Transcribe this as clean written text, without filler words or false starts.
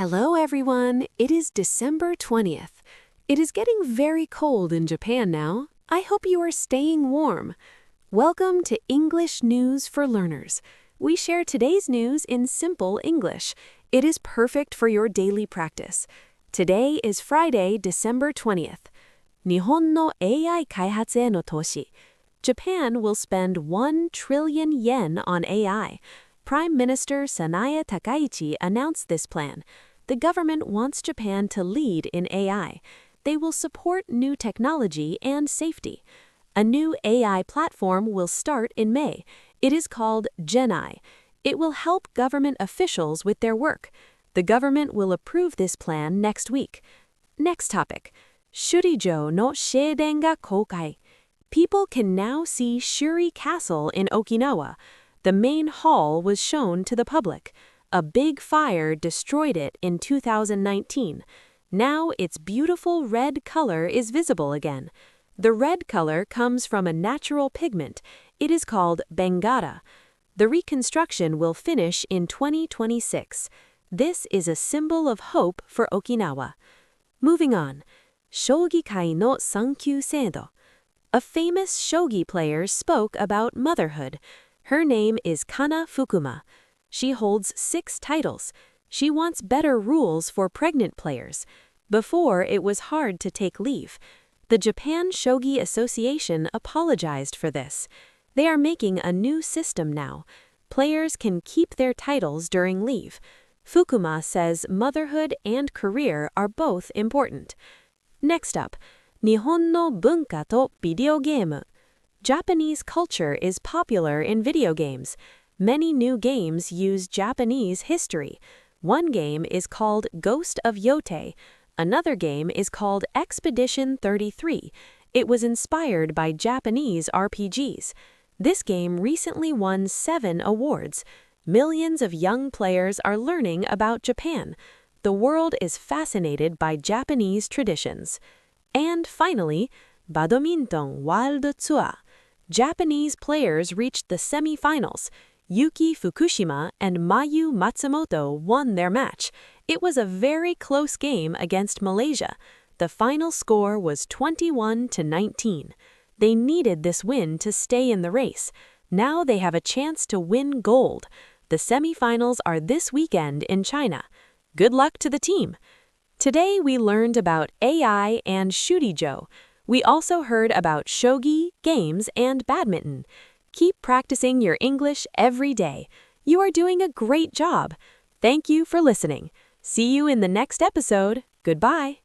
Hello everyone, it is December 20th. It is getting very cold in Japan now. I hope you are staying warm. Welcome to English News for Learners. We share today's news in simple English. It is perfect for your daily practice. Today is Friday, December 20th. 日本のAI開発への投資. Japan will spend 1 trillion yen on AI. Prime Minister Sanaya Takaichi announced this plan. The government wants Japan to lead in AI. They will support new technology and safety. A new AI platform will start in May. It is called GenAI. It will help government officials with their work. The government will approve this plan next week. Next topic. Shuri Castle no正殿が公開. People can now see Shuri Castle in Okinawa. The main hall was shown to the public. A big fire destroyed it in 2019. Now its beautiful red color is visible again. The red color comes from a natural pigment. It is called Bengara. The reconstruction will finish in 2026. This is a symbol of hope for Okinawa. Moving on. Shogi界の産休制度. A famous shogi player spoke about motherhood. Her name is Kana Fukuma. She holds 6 titles. She wants better rules for pregnant players. Before, it was hard to take leave. The Japan Shogi Association apologized for this. They are making a new system now. Players can keep their titles during leave. Fukuma says motherhood and career are both important. Next up, 日本の文化とビデオゲーム. Japanese culture is popular in video games. Many new games use Japanese history. One game is called Ghost of Yote. Another game is called Expedition 33. It was inspired by Japanese RPGs. This game recently won 7 awards. Millions of young players are learning about Japan. The world is fascinated by Japanese traditions. And finally, Badminton World Tour. Japanese players reached the semi-finals. Yuki Fukushima and Mayu Matsumoto won their match. It was a very close game against Malaysia. The final score was 21-19. They needed this win to stay in the race. Now they have a chance to win gold. The semi-finals are this weekend in China. Good luck to the team. Today we learned about AI and Shuri Castle. We also heard about shogi, games, and badminton. Keep practicing your English every day. You are doing a great job. Thank you for listening. See you in the next episode. Goodbye.